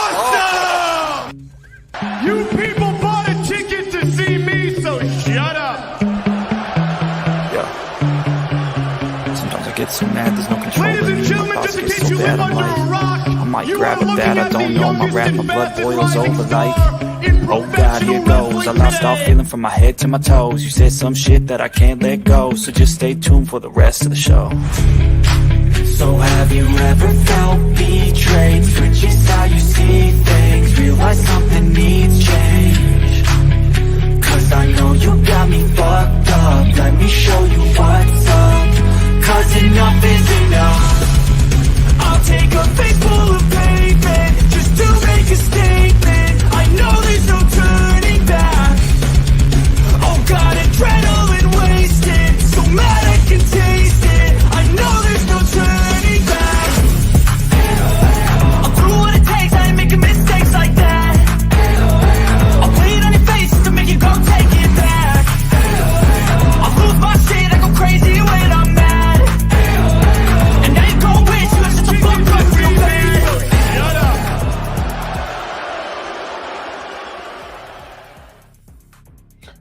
awesome! You people bought a ticket to see me, so shut up! Yeah. Sometimes I get so mad, there's no control. Ladies and gentlemen, just in case you live under a rock, I might you grab are a bat, I looking don't at know, the my rap, my youngest blood and boils best over rising like, star in oh God, here professional goes. I wrestling lost all today. feeling from my head to my toes. You said some shit that I can't let go, so just stay tuned for the rest of the show. So have you ever felt betrayed? Switches how you see things, realize something needs change. Cause I know you got me fucked up, let me show you what's up. Cause enough is enough. I'll take a face full of pavement just to make a statement. I know there's no turning back. Oh God, adrenaline wasted, so mad I can taste it. I know there's no turning back. I'll do what it takes, I ain't making mistakes like that. I'll bleed on your face to make you go take it back. I'll lose my shit, I go crazy when I'm mad. And now you gon' wish you had such a fucked up real bad. Shut up!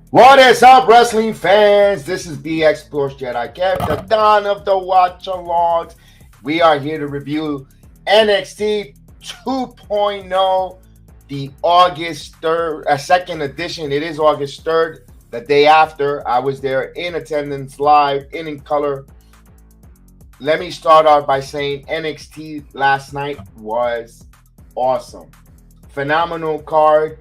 What is up, wrestling fans? This is BX Sports Jedi Kev, the Don of the Watch-Alongs. We are here to review NXT 2.0, the August 3rd, second edition. It is August 3rd, the day after. I was there in attendance, live, in color. Let me start off by saying NXT last night was awesome. Phenomenal card.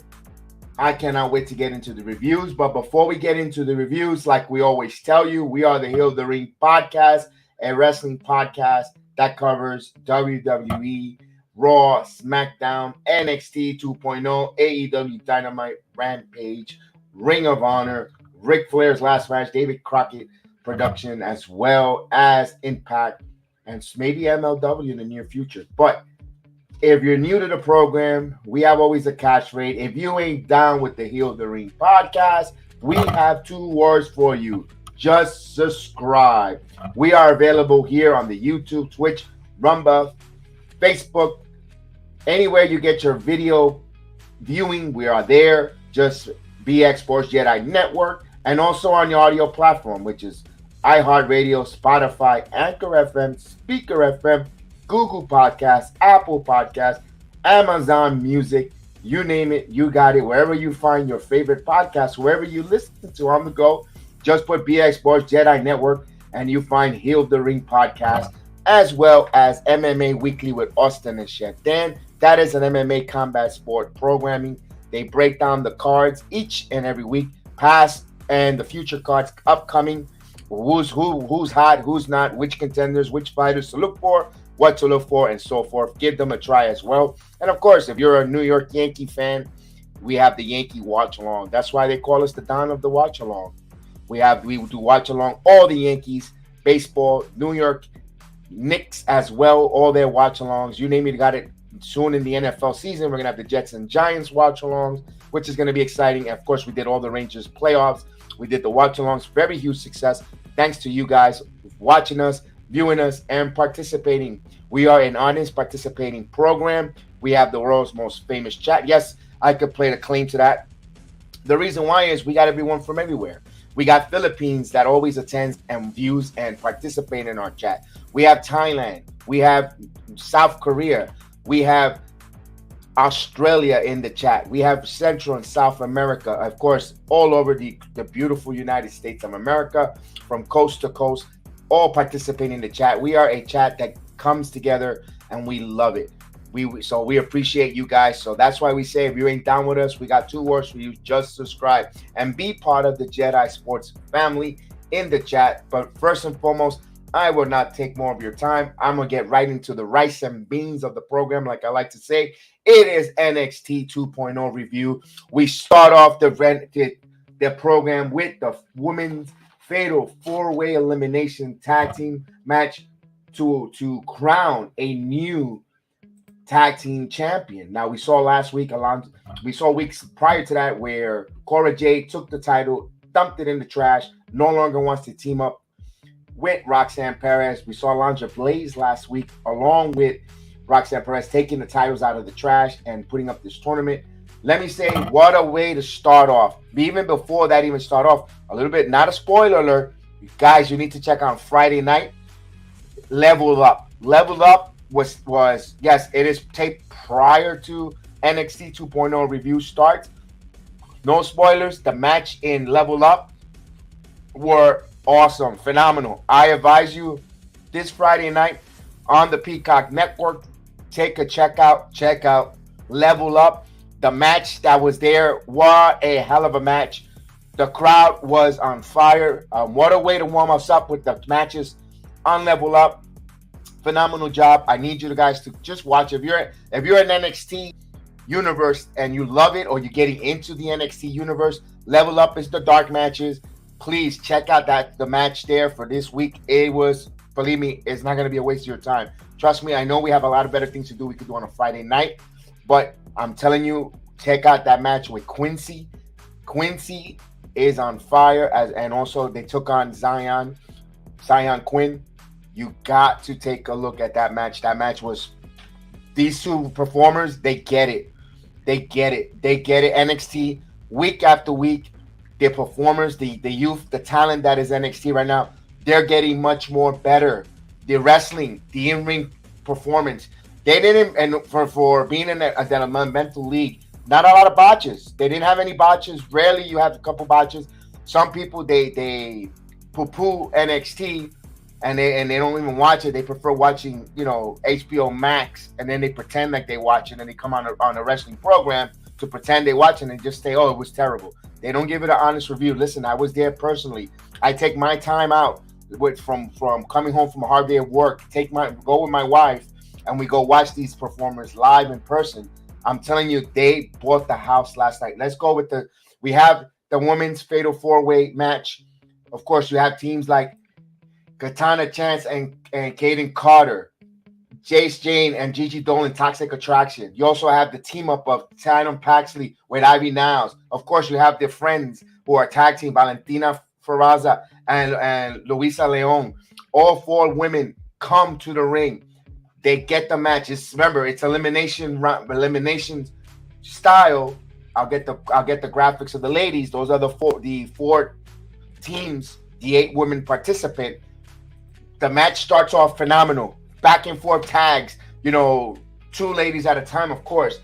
I cannot wait to get into the reviews. But before we get into the reviews, like we always tell you, we are the Heal the Ring podcast, a wrestling podcast that covers WWE, Raw, SmackDown, NXT 2.0, AEW Dynamite, Rampage, Ring of Honor, Ric Flair's Last Match, David Crockett production, as well as Impact and maybe MLW in the near future. But if you're new to the program, we have always a catchphrase. If you ain't down with the Heal the Ring podcast, we have 2 words for you. Just subscribe. We are available here on the YouTube, Twitch, Rumba, Facebook, anywhere you get your video viewing, we are there. Just BX Sports Jedi Network, and also on your audio platform, which is iHeartRadio, Spotify, Anchor FM, Speaker FM, Google Podcasts, Apple Podcasts, Amazon Music, you name it, you got it. Wherever you find your favorite podcast, wherever you listen to on the go, just put BX Sports Jedi Network and you find Heal the Ring podcast, as well as MMA Weekly with Austin and Chef Dan. That is an MMA combat sport programming. They break down the cards each and every week, past and the future cards upcoming, who's hot, who's not, which contenders, which fighters to look for, what to look for, and so forth. Give them a try as well. And of course, if you're a New York Yankee fan, we have the Yankee Watch Along. That's why they call us the Don of the Watch Along. We do watch along all the Yankees, baseball, New York Knicks as well, all their watch alongs. You name it, got it. Soon in the NFL season, we're gonna have the Jets and Giants watch alongs, which is gonna be exciting. And of course, we did all the Rangers playoffs. We did the watch alongs, very huge success. Thanks to you guys watching us, viewing us, and participating. We are an audience participating program. We have the world's most famous chat. Yes, I could play the claim to that. The reason why is we got everyone from everywhere. We got Philippines that always attends and views and participate in our chat. We have Thailand. We have South Korea. We have Australia in the chat. We have Central and South America, of course, all over the beautiful United States of America, from coast to coast, all participating in the chat. We are a chat that comes together and we love it. So we appreciate you guys. So that's why we say, if you ain't down with us, we got 2 words for you. Just subscribe and be part of the Jedi Sports family in the chat. But first and foremost, I will not take more of your time. I'm going to get right into the rice and beans of the program, like I like to say. It is NXT 2.0 review. We start off the program with the women's fatal 4-way elimination tag team match to crown a new tag team champion. Now, we saw last week, we saw weeks prior to that where Cora Jade took the title, dumped it in the trash, no longer wants to team up with Roxanne Perez. We saw Alundra Blayze last week, along with Roxanne Perez taking the titles out of the trash and putting up this tournament. Let me say, what a way to start off. Even before that even start off, a little bit, not a spoiler alert, guys, you need to check on Friday night. Level Up. Level Up was yes, it is taped prior to NXT 2.0 review starts. No spoilers. The match in Level Up were awesome, phenomenal. I advise you this Friday night on the Peacock Network, check out Level Up. The match that was there, what a hell of a match. The crowd was on fire. What a way to warm us up with the matches on Level Up. Phenomenal job. I need you guys to just watch. If you're an NXT universe and you love it, or you're getting into the NXT universe, Level Up is the dark matches. Please check out the match there for this week. It was, believe me, it's not going to be a waste of your time. Trust me, I know we have a lot of better things to do. We could do on a Friday night, but I'm telling you, check out that match with Quincy. Quincy is on fire, and also they took on Zion Quinn. You got to take a look at that match. That match was, these two performers, they get it. They get it. NXT, week after week, their performers, the youth, the talent that is NXT right now, they're getting much more better. The wrestling, the in-ring performance, they didn't, and for being in a mental league, not a lot of botches. They didn't have any botches. Rarely you have a couple botches. Some people, they poo-poo NXT, and they don't even watch it. They prefer watching, HBO Max, and then they pretend like they watch it, and they come on a wrestling program to pretend they watch it and just say, oh, it was terrible. They don't give it an honest review. Listen, I was there personally. I take my time out from coming home from a hard day of work, go with my wife, and we go watch these performers live in person. I'm telling you, they bought the house last night. Let's go with we have the women's fatal 4-way match. Of course, you have teams like Katana Chance and Kayden Carter, Jace Jane and Gigi Dolan, Toxic Attraction. You also have the team up of Tatum Paxley with Ivy Niles. Of course, you have their friends who are tag team, Valentina, Feroz, and Yulisa Leon. All 4 women come to the ring. They get the match. Remember, it's elimination style. I'll get the graphics of the ladies. Those are the four teams, the 8 women participant. The match starts off phenomenal. Back and forth tags, 2 ladies at a time, of course.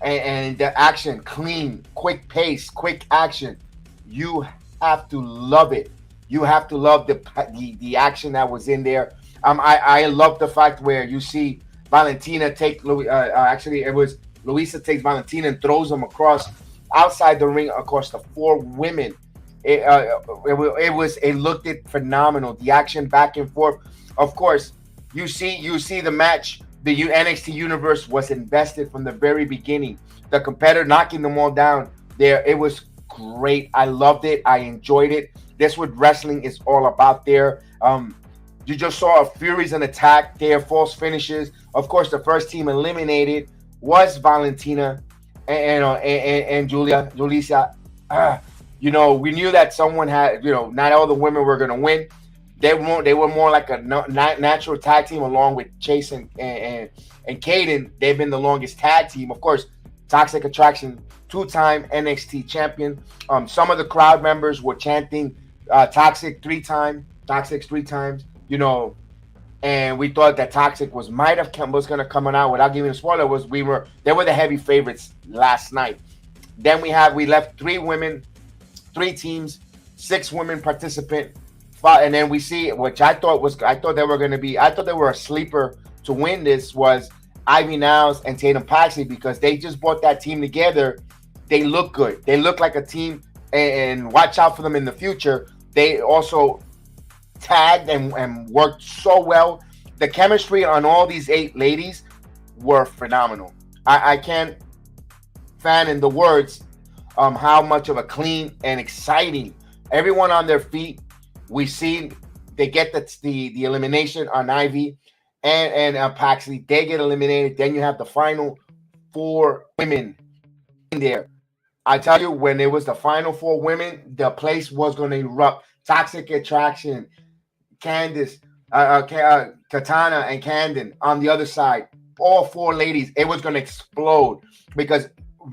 And the action, clean, quick pace, quick action. You have to love it. You have to love the action that was in there. I love the fact where you see Valentina take, actually it was Yulisa takes Valentina and throws them across outside the ring across the 4 women. It looked phenomenal. The action back and forth. Of course, you see the match. The NXT universe was invested from the very beginning. The competitor knocking them all down there. It was great. I loved it. I enjoyed it. That's what wrestling is all about there. You just saw a Furies and attack there, false finishes. Of course, the first team eliminated was Valentina and Yulisa. We knew that someone had, not all the women were going to win. They were more like a natural tag team along with Chase and Kayden. They've been the longest tag team. Of course, Toxic Attraction, 2-time NXT champion. Some of the crowd members were chanting Toxic 3 times, and we thought that Toxic was going to come out without giving a spoiler. They were the heavy favorites last night. Then we left 3 women, 3 teams, 6 women participant. And then we see, which I thought they were a sleeper to win this, was Ivy Niles and Tatum Paxley, because they just brought that team together. They look good. They look like a team, and watch out for them in the future. They also tagged and worked so well. The chemistry on all these 8 ladies were phenomenal. I can't fan in the words how much of a clean and exciting. Everyone on their feet. We see they get the elimination on Ivy and Paxley. They get eliminated. Then you have the final 4 women in there. I tell you, when it was the final 4 women, the place was going to erupt. Toxic Attraction, Katana and Kayden on the other side. all four ladies, it was going to explode because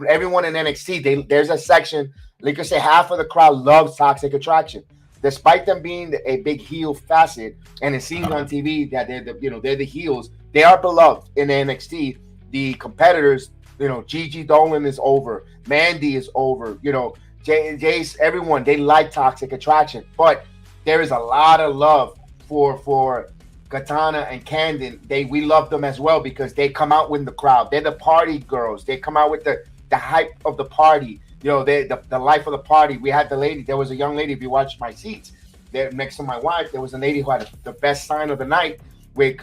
everyone in NXT, there's a section, like I say, half of the crowd loves Toxic Attraction. Despite them being a big heel facet, and it seems on TV that they're the heels, they are beloved in NXT. The competitors, Gigi Dolan is over, Mandy is over, Jace, everyone, they like Toxic Attraction, but there is a lot of love for Katana and Kayden. We love them as well because they come out with the crowd. They're the party girls. They come out with the hype of the party. They the life of the party. We had the lady. There was a young lady. If you watch my seats, there next to my wife, there was a lady who had the best sign of the night. With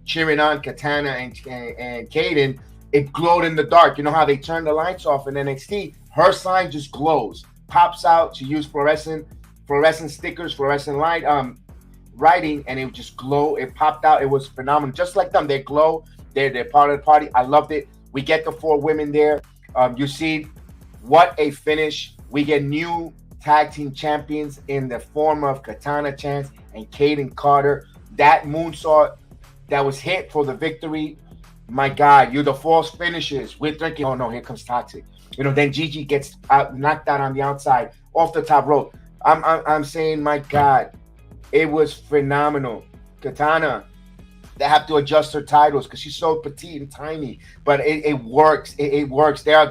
cheering on Katana and Kayden. It glowed in the dark. You know how they turn the lights off in NXT? Her sign just glows, pops out. She used fluorescent stickers, fluorescent light writing, and it would just glow. It popped out. It was phenomenal. Just like them, they glow. They're part of the party. I loved it. We get the four women there. You see what a finish. We get new tag team champions in the form of Katana Chance and Kayden Carter. That moonsault that was hit for the victory. My God, the false finishes. We're thinking, oh no, here comes Toxic. Then Gigi gets knocked out on the outside off the top rope. I'm saying, my God, it was phenomenal. Katana, they have to adjust her titles because she's so petite and tiny, but it works. It works. They are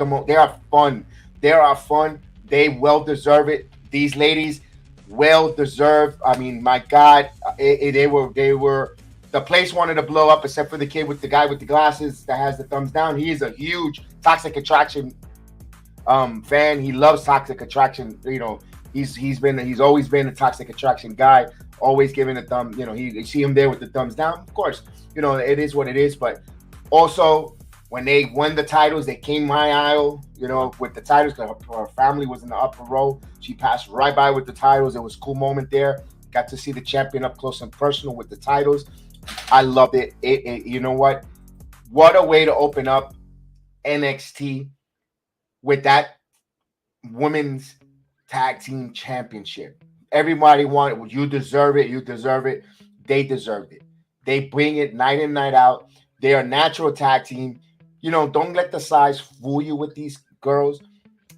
fun. They are fun. They well deserve it. These ladies, well deserved. I mean, my God, they were. The place wanted to blow up, except for the kid with the guy with the glasses that has the thumbs down. He is a huge Toxic Attraction fan. He loves Toxic Attraction. He's always been a Toxic Attraction guy. Always giving a thumb. You see him there with the thumbs down. Of course, it is what it is. But also, when they won the titles, they came my aisle. With the titles, because her family was in the upper row. She passed right by with the titles. It was a cool moment there. Got to see the champion up close and personal with the titles. I loved it. You know what? What a way to open up NXT with that women's tag team championship. Everybody wanted. You deserve it. You deserve it. They deserved it. They bring it night in, night out. They are a natural tag team. Don't let the size fool you with these girls.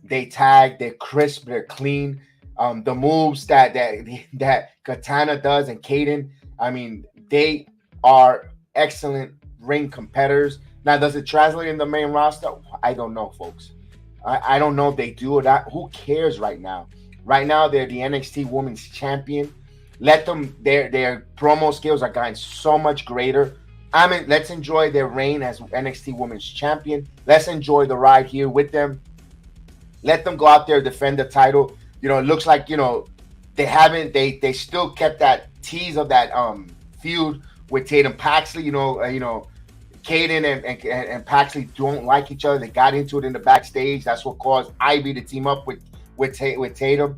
They tag. They're crisp. They're clean. The moves that Katana does and Kayden, I mean, they are excellent ring competitors. Now, does it translate in the main roster? I don't know, folks. I don't know if they do or not. Who cares right now? Right now, they're the NXT Women's Champion. Let them. Their promo skills are getting so much greater. Let's enjoy their reign as NXT Women's Champion. Let's enjoy the ride here with them. Let them go out there, defend the title. It looks like they haven't. They still kept that tease of that feud with Tatum Paxley. Kayden and Paxley don't like each other. They got into it in the backstage. That's what caused Ivy to team up with Tatum.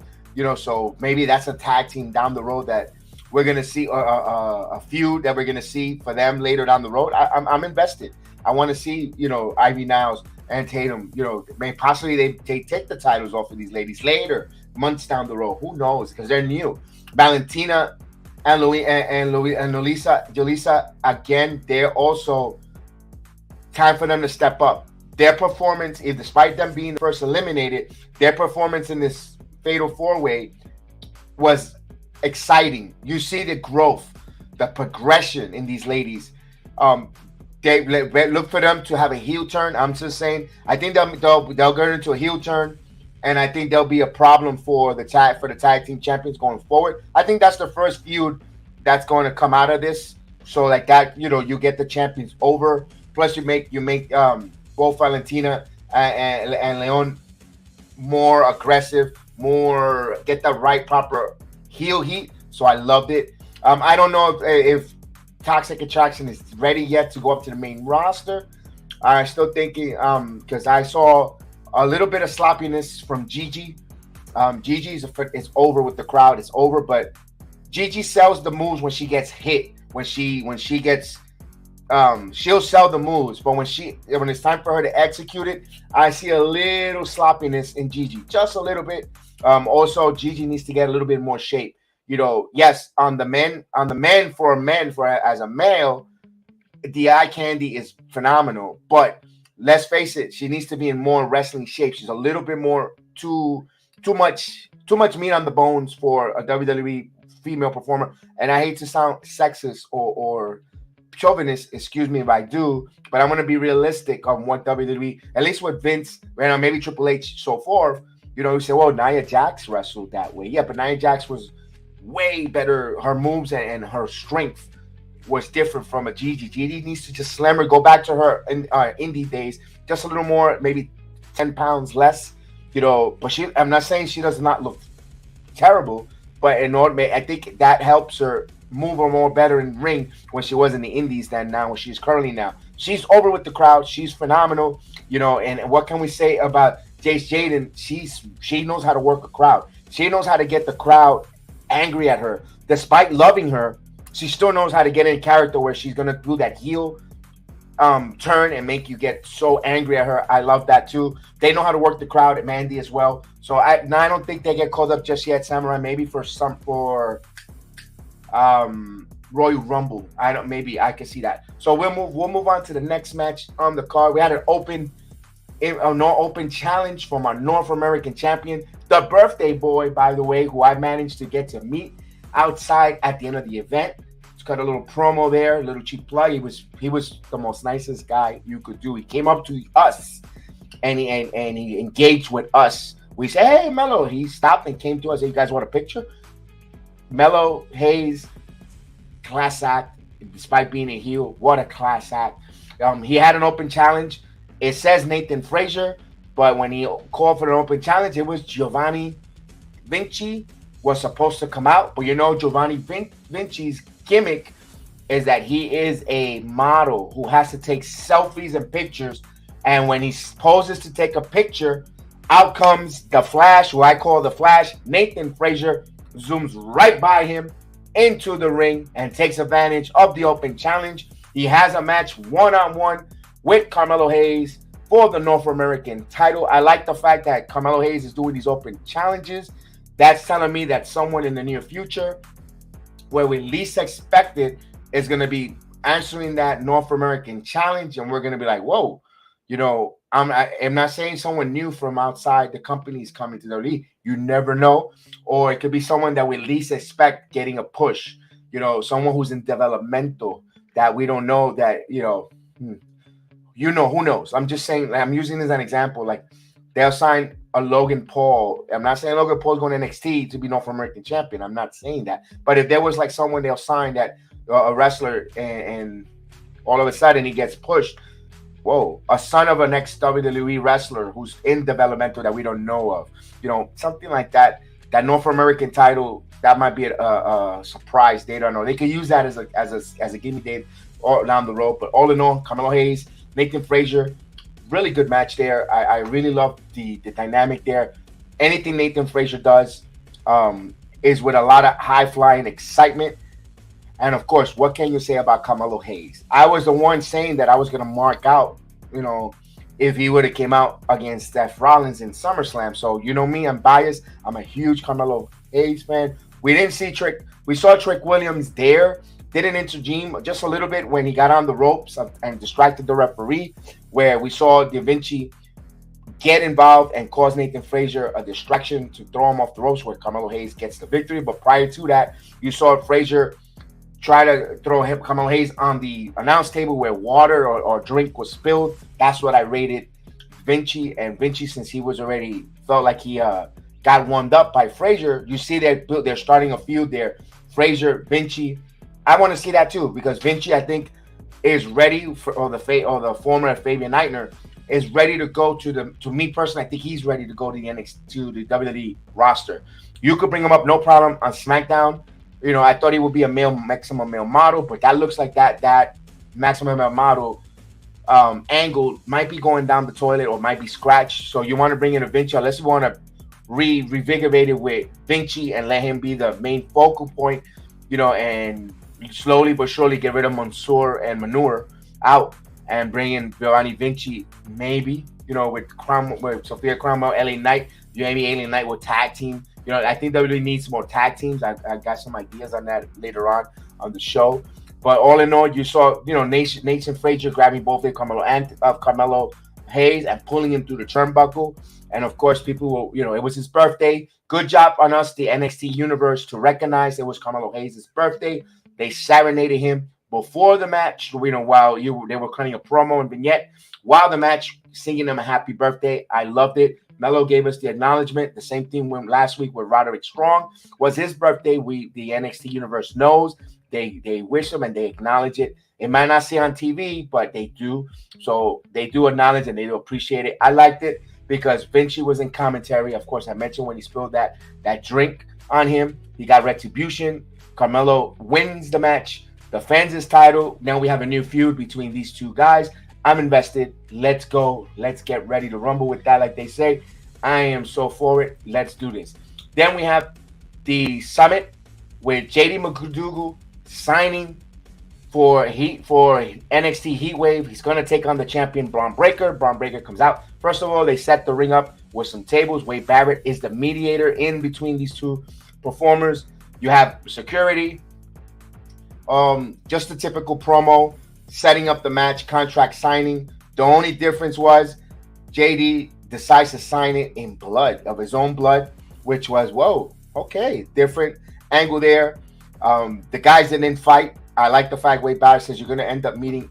So maybe that's a tag team down the road that we're gonna see a feud that we're gonna see for them later down the road. I'm invested. I want to see Ivy Niles and Tatum. Maybe possibly they take the titles off of these ladies later, months down the road. Who knows? Because they're new. Valentina and Yulisa, again, they're also time for them to step up. Their performance, despite them being first eliminated, their performance in this Fatal 4-Way was exciting. You see the growth, the progression in these ladies. They look for them to have a heel turn. I'm just saying, I think they'll get into a heel turn, and I think there'll be a problem for the tag team champions going forward. I think that's the first feud that's going to come out of this. So like that, you get the champions over. Plus, you make both Valentina and Leon more aggressive, get the right proper heel heat. So I loved it. I don't know if Toxic Attraction is ready yet to go up to the main roster. I'm still thinking because I saw a little bit of sloppiness from Gigi. Gigi is over with the crowd. It's over, but Gigi sells the moves when she gets hit. When she gets she'll sell the moves, but when it's time for her to execute it, I see a little sloppiness in Gigi, just a little bit. Also, Gigi needs to get a little bit more shape. Yes, on the men as a male, the eye candy is phenomenal, but let's face it, she needs to be in more wrestling shape. She's a little bit more too much meat on the bones for a WWE female performer. And I hate to sound sexist or chauvinist, excuse me if I do, but I'm going to be realistic on what WWE, at least with Vince, and maybe Triple H, so forth. You say, well, Nia Jax wrestled that way. Yeah, but Nia Jax was way better. Her moves and her strength was different from a Gigi. Gigi needs to just slam her, go back to her indie days, just a little more, maybe 10 pounds less, but I'm not saying she does not look terrible, but I think that helps her move her more better in ring when she was in the indies than now when she's currently now. She's over with the crowd. She's phenomenal, and what can we say about Jaden? She knows how to work a crowd. She knows how to get the crowd angry at her. Despite loving her, she still knows how to get in character where she's going to do that heel turn and make you get so angry at her. I love that too. They know how to work the crowd at Mandy as well. So I don't think they get called up just yet, Samurai. Maybe for Royal Rumble. Maybe I can see that. So we'll move on to the next match on the card. We had an open challenge from our North American champion, the birthday boy, by the way, who I managed to get to meet outside at the end of the event. Just cut a little promo there, a little cheap plug. He was the most nicest guy you could do. He came up to us and he engaged with us. We said, hey, Mello. He stopped and came to us. Hey, you guys want a picture? Mello Hayes, class act, despite being a heel. What a class act. He had an open challenge. It says Nathan Frazier, but when he called for an open challenge, it was Giovanni Vinci was supposed to come out. But Giovanni Vinci's gimmick is that he is a model who has to take selfies and pictures. And when he poses to take a picture, out comes the Flash, who I call the Flash. Nathan Frazier zooms right by him into the ring and takes advantage of the open challenge. He has a match one-on-one with Carmelo Hayes for the North American title. I like the fact that Carmelo Hayes is doing these open challenges. That's telling me that someone in the near future, where we least expected, is going to be answering that North American challenge, and we're going to be like, whoa, I'm not saying someone new from outside the company is coming to the league. You never know. Or it could be someone that we least expect getting a push, someone who's in developmental that we don't know that, who knows? I'm just saying, I'm using this as an example. Like, they'll sign a Logan Paul. I'm not saying Logan Paul's going to NXT to be North American champion. I'm not saying that. But if there was like someone they'll sign that a wrestler and all of a sudden he gets pushed, whoa, a son of an ex-WWE wrestler who's in developmental that we don't know of, something like that. That North American title, that might be a surprise. They don't know. They could use that as a gimme date all down the road. But all in all, Carmelo Hayes, Nathan Frazier, really good match there. I really love the dynamic there. Anything Nathan Frazier does is with a lot of high-flying excitement. And, of course, what can you say about Carmelo Hayes? I was the one saying that I was going to mark out, if he would have came out against Seth Rollins in SummerSlam. So, me, I'm biased. I'm a huge Carmelo Hayes fan. We didn't see Trick. We saw Trick Williams there. Didn't intervene just a little bit when he got on the ropes and distracted the referee, where we saw Da Vinci get involved and cause Nathan Frazier a distraction to throw him off the ropes, where Carmelo Hayes gets the victory. But prior to that, you saw Frazier try to throw Carmelo Hayes on the announce table where water or drink was spilled. That's what I rated Vinci. And Vinci, since he was already felt like he got warmed up by Frazier, you see they're starting a feud there. Frazier, Vinci. I want to see that too, because Vinci, I think, is ready or the former Fabian Eitner is ready to go to me personally. I think he's ready to go to the NXT, to the WWE roster. You could bring him up, no problem, on SmackDown. I thought he would be a maximum male model, but that looks like that maximum male model angle might be going down the toilet or might be scratched. So you want to bring in a Vinci, unless you want to revigorate it with Vinci and let him be the main focal point, and slowly but surely get rid of Mansoor and Manure out and bring in Giovanni Vinci, maybe, with Sophia Cromwell, LA Knight. Maybe LA Knight will tag team. I think WWE needs more tag teams. I got some ideas on that later on the show. But all in all, you saw, Nathan Frazier grabbing both of Carmelo Hayes and pulling him through the turnbuckle. And of course, people will, it was his birthday. Good job on us, the NXT universe, to recognize it was Carmelo Hayes' birthday. They serenaded him before the match, while they were cutting a promo and vignette. While the match, singing him a happy birthday. I loved it. Melo gave us the acknowledgement. The same thing went last week with Roderick Strong. Was his birthday. The NXT universe knows. They wish him and they acknowledge it. It might not see on TV, but they do. So they do acknowledge and they do appreciate it. I liked it because Vinci was in commentary. Of course, I mentioned when he spilled that drink on him. He got retribution. Carmelo wins the match, defends his title. Now we have a new feud between these two guys. I'm invested. Let's go. Let's get ready to rumble with that, like they say. I am so for it. Let's do this. Then we have the summit with JD McDougal signing for NXT Heatwave. He's going to take on the champion Braun Breaker. Braun Breaker comes out. First of all, they set the ring up with some tables. Wade Barrett is the mediator in between these two performers. You have security. Just a typical promo, setting up the match, contract signing. The only difference was JD decides to sign it in blood, of his own blood, which was, whoa, okay, different angle there. The guys didn't fight. I like the fact Wade Barrett says you're going to end up meeting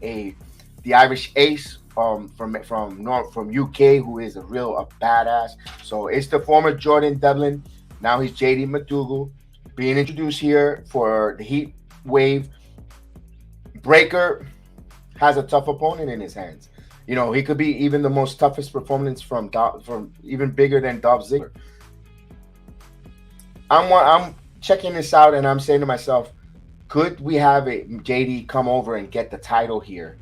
the Irish Ace from UK, who is a badass. So it's the former Jordan Devlin. Now he's JD McDougal being introduced here for the Heat Wave. Breaker has a tough opponent in his hands. He could be even the most toughest performance from even bigger than Dolph Ziggler. I'm checking this out and I'm saying to myself, could we have JD come over and get the title here?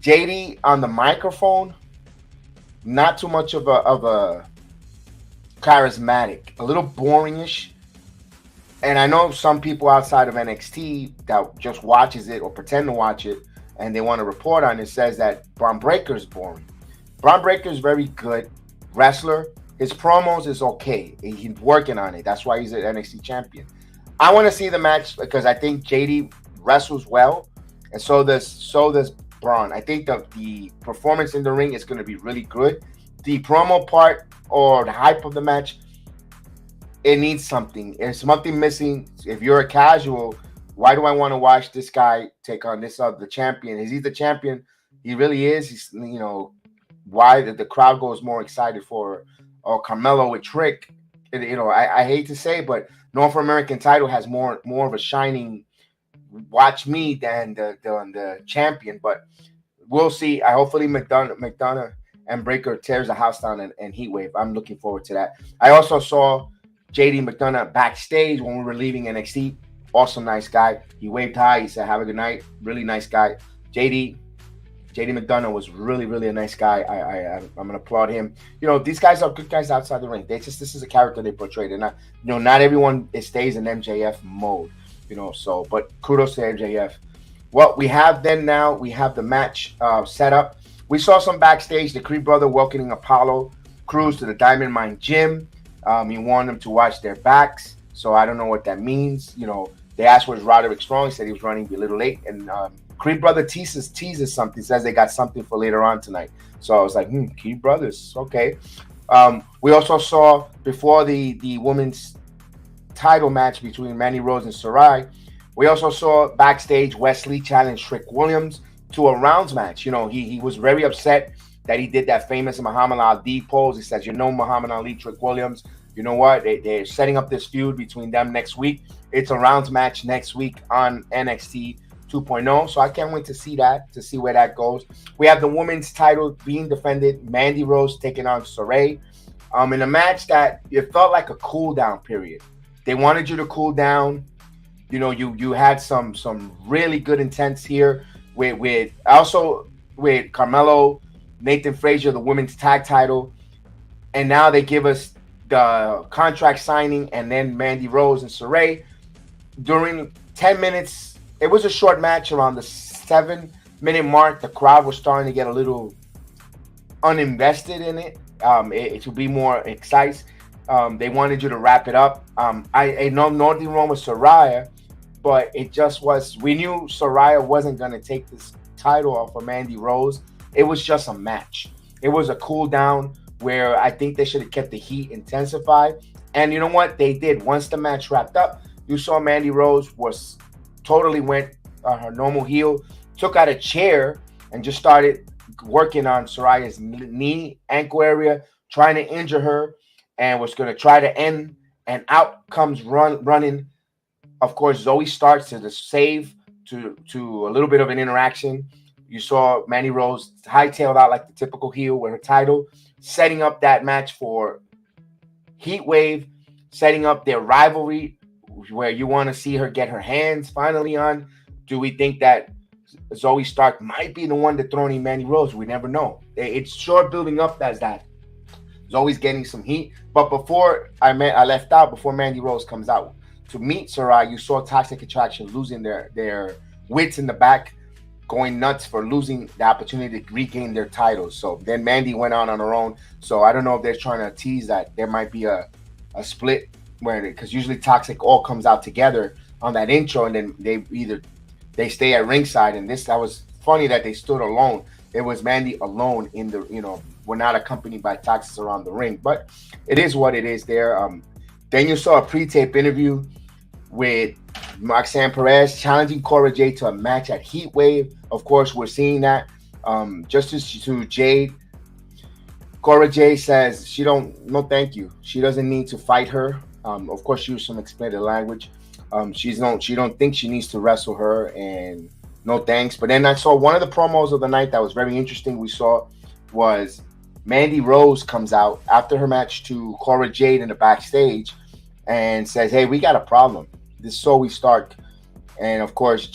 JD on the microphone, not too much of a charismatic, a little boringish. And I know some people outside of NXT that just watches it or pretend to watch it and they want to report on it says that Braun Breaker is boring. Braun Breaker is very good wrestler. His promos is okay. He's working on it. That's why he's an NXT champion. I want to see the match because I think JD wrestles well, and so does Braun. I think the performance in the ring is going to be really good. The promo part or the hype of the match, it needs something. There's something missing. If you're a casual, why do I want to watch this guy take on the champion? Is he the champion? He really is. He's why the crowd goes more excited for Carmelo with Trick. I hate to say, but North American title has more of a shining watch me than the champion. But we'll see. Hopefully McDonough and Breaker tears the house down and Heatwave. I'm looking forward to that. I also saw JD McDonough backstage when we were leaving NXT. Awesome, nice guy. He waved hi. He said, "Have a good night." Really nice guy. JD McDonough was really, really a nice guy. I'm gonna applaud him. These guys are good guys outside the ring. This is a character they portrayed, and not everyone stays in MJF mode. But kudos to MJF. What we have now, we have the match set up. We saw some backstage. The Creed brother welcoming Apollo Crews to the Diamond Mine gym. He warned them to watch their backs. So I don't know what that means. They asked where's Roderick Strong. He said he was running a little late, and Creed brother teases something, says they got something for later on tonight. So I was like, Creed brothers, okay. We also saw before the women's title match between Mandy Rose and Saray, we also saw backstage Wesley challenge Trick Williams to a rounds match. He was very upset that he did that famous Muhammad Ali pose. He says, Muhammad Ali, Trick Williams, you know what? They're setting up this feud between them next week. It's a rounds match next week on NXT 2.0. So I can't wait to see where that goes. We have the women's title being defended. Mandy Rose taking on Saray. In a match that it felt like a cool down period. They wanted you to cool down. You had some really good intents here with Carmelo, Nathan Frazier, the women's tag title. And now they give us the contract signing and then Mandy Rose and Saray. During 10 minutes, it was a short match around the 7-minute mark. The crowd was starting to get a little uninvested in it. To be more excited. They wanted you to wrap it up. I know nothing wrong with Saraya, but it just was. We knew Saraya wasn't going to take this title off of Mandy Rose. It was just a match. It was a cool down where I think they should have kept the heat intensified. And you know what? They did. Once the match wrapped up, you saw Mandy Rose was totally went her normal heel, took out a chair and just started working on Saraya's knee, ankle area, trying to injure her, and was going to try to end. And out comes running. Of course, Zoe starts to the save to a little bit of an interaction. You saw Mandy Rose hightailed out like the typical heel with her title, setting up that match for Heatwave, setting up their rivalry where you want to see her get her hands finally on. Do we think that Zoe Stark might be the one dethroning Mandy Rose? We never know. It's sure building up as that. Zoe's getting some heat. But before I left out, before Mandy Rose comes out to meet Sarai, you saw Toxic Attraction losing their wits in the back, going nuts for losing the opportunity to regain their titles. So then Mandy went on her own. So I don't know if they're trying to tease that there might be a split where, because usually Toxic all comes out together on that intro, and then they stay at ringside. And that was funny that they stood alone. It was Mandy alone in the, we're not accompanied by Toxic around the ring, but it is what it is there. Then you saw a pre-tape interview with Roxanne Perez challenging Cora Jade to a match at Heatwave. Of course, we're seeing that. Just to Jade, Cora Jade says no thank you. She doesn't need to fight her. Of course, she used some expanded language. She don't think she needs to wrestle her, and no thanks. But then I saw one of the promos of the night that was very interesting. We saw was Mandy Rose comes out after her match to Cora Jade in the backstage and says, "Hey, we got a problem. This is Zoe Stark." And of course,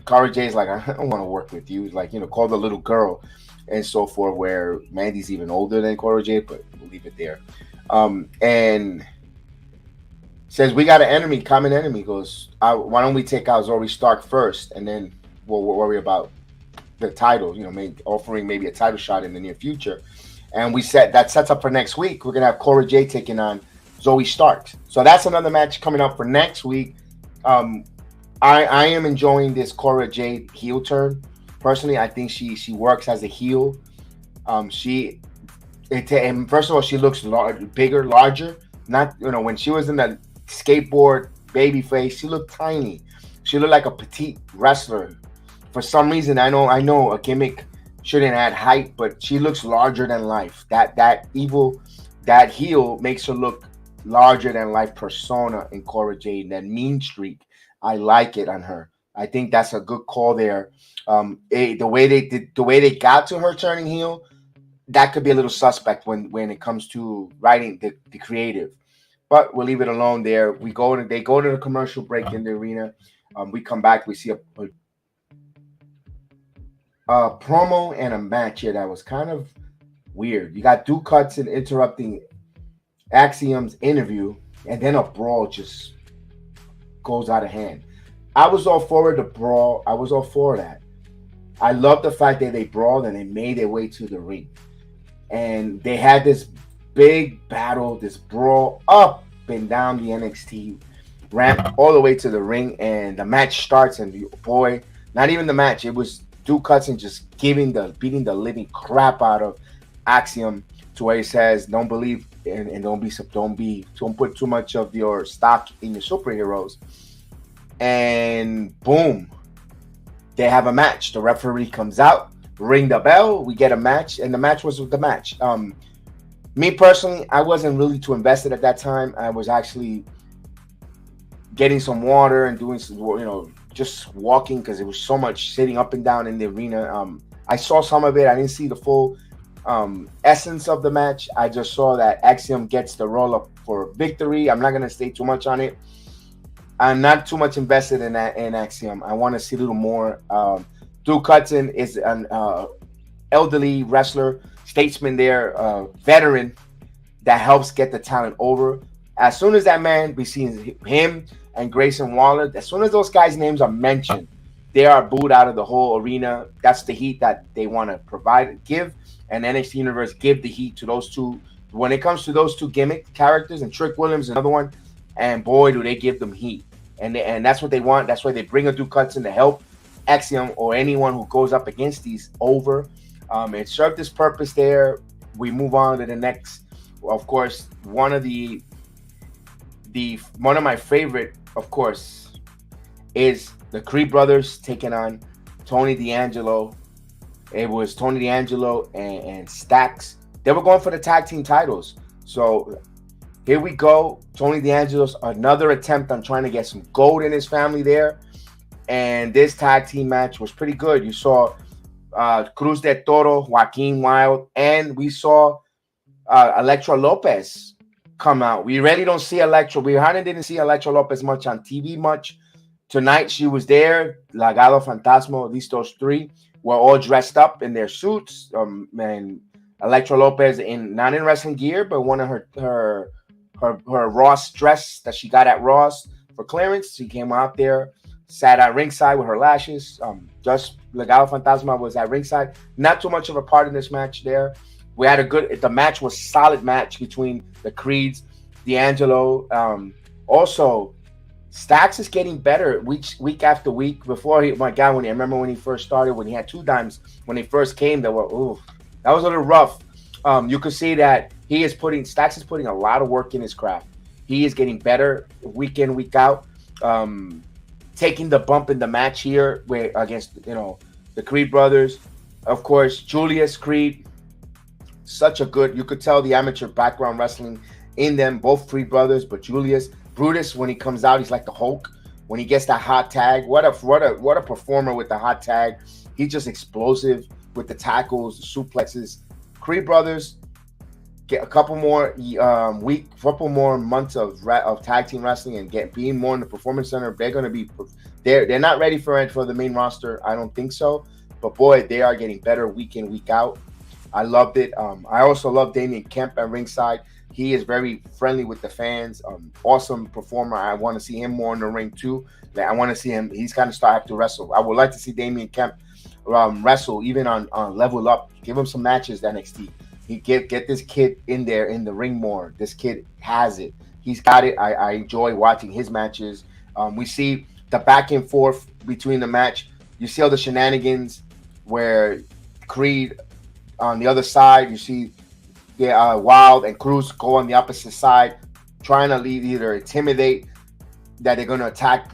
Cora Jade's like, "I don't want to work with you." Like, call the little girl and so forth, where Mandy's even older than Cora Jade, but we'll leave it there. And says, "We got an enemy, common enemy." Goes, "Why don't we take out Zoe Stark first, and then we'll worry about the title, offering maybe a title shot in the near future." And that sets up for next week. We're going to have Cora Jade taking on Zoe Stark. So that's another match coming up for next week. I am enjoying this Cora Jade heel turn. Personally, I think she works as a heel. And first of all, she looks bigger, larger. Not, when she was in the skateboard baby face, she looked tiny. She looked like a petite wrestler. For some reason, I know a gimmick shouldn't add height, but she looks larger than life. That heel makes her look larger than life persona in Cora Jade. That mean streak, I like it on her. I think that's a good call there. The way they got to her turning heel, that could be a little suspect when it comes to writing the creative. But we'll leave it alone there. They go to the commercial break in the arena. We come back. We see a promo and a match here that was kind of weird. You got Duke Hudson interrupting Axiom's interview, and then a brawl just goes out of hand. I was all for the brawl. I was all for that. I love the fact that they brawled and they made their way to the ring. And they had this big battle, this brawl up and down the NXT ramp all the way to the ring. And the match starts, and boy, not even the match. It was Duke Hudson just beating the living crap out of Axiom, to where he says, "Don't believe and don't put too much of your stock in your superheroes." And boom, they have a match. The referee comes out, ring the bell, we get a match, and the match was the match. Me personally, I wasn't really too invested at that time. I was actually getting some water and doing some, just walking, because it was so much sitting up and down in the arena. I saw some of it. I didn't see the full essence of the match. I just saw that Axiom gets the roll up for victory. I'm not going to stay too much on it. I'm not too much invested in Axiom. I want to see a little more. Duke Hudson is an elderly wrestler, statesman there, veteran that helps get the talent over. As soon as that man, we see him and Grayson Waller, as soon as those guys' names are mentioned, they are booed out of the whole arena. That's the heat that they want to give, and NXT Universe give the heat to those two. When it comes to those two gimmick characters, and Trick Williams, another one, and boy, do they give them heat. and that's what they want. That's why they bring a Duke Hudson to help Axiom or anyone who goes up against these over. It served its purpose there. We move on to the next. Of course, one of my favorite, of course, is the Creed brothers taking on Tony D'Angelo. It was Tony D'Angelo and Stax. They were going for the tag team titles. So here we go. Tony D'Angelo's another attempt on trying to get some gold in his family there. And this tag team match was pretty good. You saw Cruz de Toro, Joaquin Wilde, and we saw Elektra Lopez come out. We really don't see Elektra. We hardly didn't see Elektra Lopez much on TV much. Tonight she was there. Legado Fantasma, at least those three, were all dressed up in their suits. And Elektra Lopez not in wrestling gear, but one of her Ross dress that she got at Ross for clearance. She came out there, sat at ringside with her lashes. Just Legado Fantasma was at ringside. Not too much of a part in this match there. We had the match was solid match between the Creeds, D'Angelo. Also, Stax is getting better week after week. Before I remember when he first started, when he had 2 dimes, when he first came, that was a little rough. You could see that Stax is putting a lot of work in his craft. He is getting better week in, week out. Taking the bump in the match here against the Creed brothers. Of course, Julius Creed, such a good, you could tell the amateur background wrestling in them, both Creed brothers, but Julius. Brutus, when he comes out, he's like the Hulk. When he gets that hot tag, what a performer with the hot tag. He's just explosive with the tackles, the suplexes. Creed brothers get a couple more months of tag team wrestling and being more in the performance center. They're going to be they're not ready for the main roster. I don't think so. But boy, they are getting better week in, week out. I loved it. I also love Damian Kemp at ringside. He is very friendly with the fans. Awesome performer. I want to see him more in the ring too. I want to see him. He's kind of starting to wrestle. I would like to see Damian Kemp wrestle even on Level Up. Give him some matches at NXT. He get this kid in there in the ring more. This kid has it. He's got it. I enjoy watching his matches. We see the back and forth between the match. You see all the shenanigans where Creed on the other side. You see Wild and Cruz go on the opposite side, trying to either intimidate that they're going to attack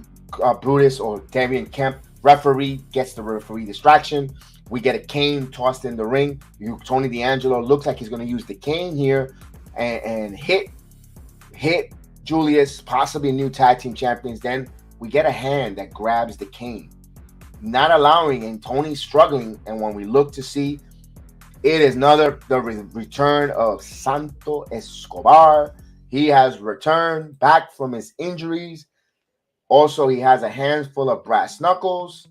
Brutus or Damian Kemp. Referee gets the referee distraction. We get a cane tossed in the ring. Tony D'Angelo looks like he's going to use the cane here and hit Julius, possibly new tag team champions. Then we get a hand that grabs the cane, not allowing, and Tony's struggling. And when we look to see, it is the return of Santo Escobar. He has returned back from his injuries. Also, he has a handful of brass knuckles,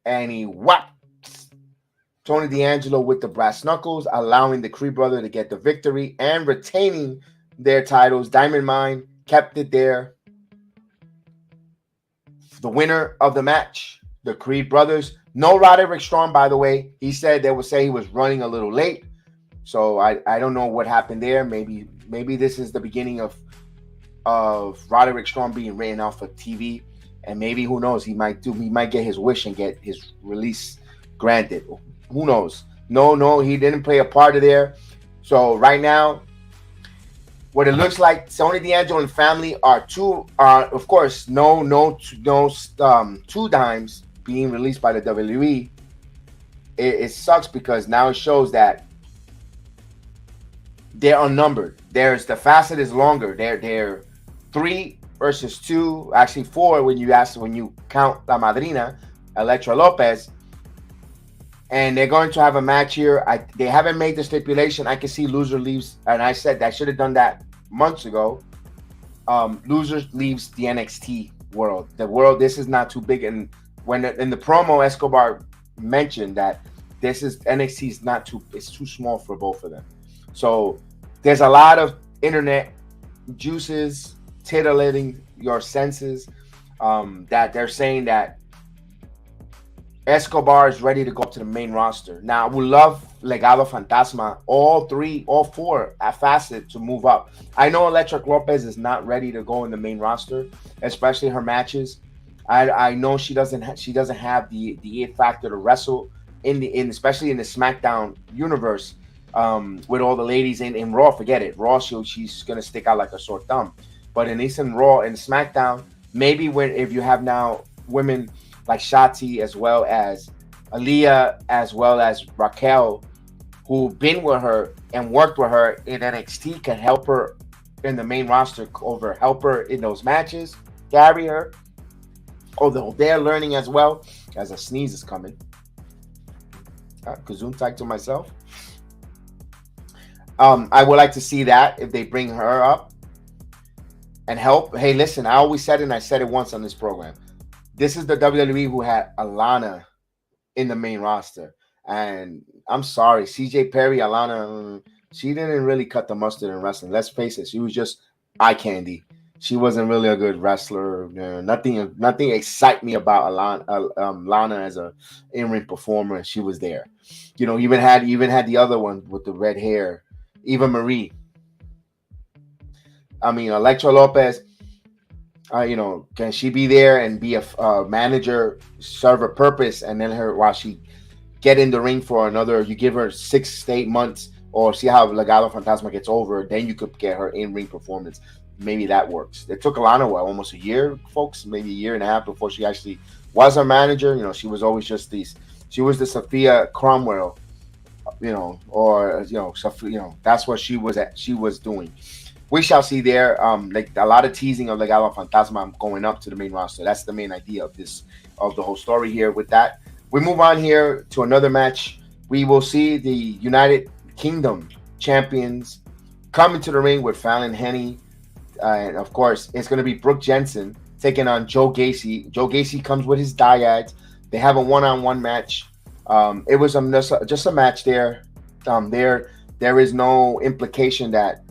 and he whaps Tony D'Angelo with the brass knuckles, allowing the Creed brother to get the victory and retaining their titles. Diamond Mine kept it there. The winner of the match, the Creed brothers. No Roderick Strong, by the way. He said they would say he was running a little late. So I don't know what happened there. Maybe this is the beginning of Roderick Strong being written off of TV. And maybe, who knows, he might get his wish and get his release granted. Who knows? No, he didn't play a part of there. So right now, what it looks like, Tony D'Angelo and family are of course, no 2 dimes being released by the WWE. It sucks because now it shows that they're unnumbered. The facet is longer. They're 3 versus 2, actually 4 when you count La Madrina, Elektra Lopez. And they're going to have a match here. They haven't made the stipulation. I can see loser leaves, and I said I should have done that months ago. Loser leaves the NXT world. This is not too big. And when in the promo, Escobar mentioned that NXT is it's too small for both of them. So there's a lot of internet juices titillating your senses that they're saying that Escobar is ready to go up to the main roster. Now, we love Legado Fantasma, all four at Facet to move up. I know Electric Lopez is not ready to go in the main roster, especially her matches. I know she doesn't have the it factor to wrestle especially in the SmackDown universe with all the ladies in Raw. Forget it, Raw she's gonna stick out like a sore thumb. But in Raw and SmackDown, maybe if you have now women like Shotzi as well as Aaliyah as well as Raquel, who've been with her and worked with her in NXT, can help her in the main roster, help her in those matches, carry her. Although they're learning as well, as a sneeze is coming. Kazoom tag to myself. I would like to see that if they bring her up and help. Hey, listen, I always said it, and I said it once on this program. This is the WWE who had Alana in the main roster. And I'm sorry, CJ Perry, Alana, she didn't really cut the mustard in wrestling. Let's face it, she was just eye candy. She wasn't really a good wrestler. Nothing excite me about Alana as a in-ring performer. She was there. You know, even had the other one with the red hair, Eva Marie. I mean, Electra Lopez. Can she be there and be a manager, serve a purpose, and then while she get in the ring for another, you give her 6 to 8 months, or see how Legado Fantasma gets over, then you could get her in-ring performance. Maybe that works. It took Alana almost a year, folks, maybe a year and a half before she actually was a manager. You know, she was always just she was the Sophia Cromwell, that's what she was doing. We shall see there. Like a lot of teasing of Legado Fantasma going up to the main roster. That's the main idea of the whole story here. With that, we move on here to another match. We will see the United Kingdom champions come into the ring with Fallon Henny. And of course, it's going to be Brooke Jensen taking on Joe Gacy. Joe Gacy comes with his dyads. They have a one-on-one match. It was just a match there. There is no implication that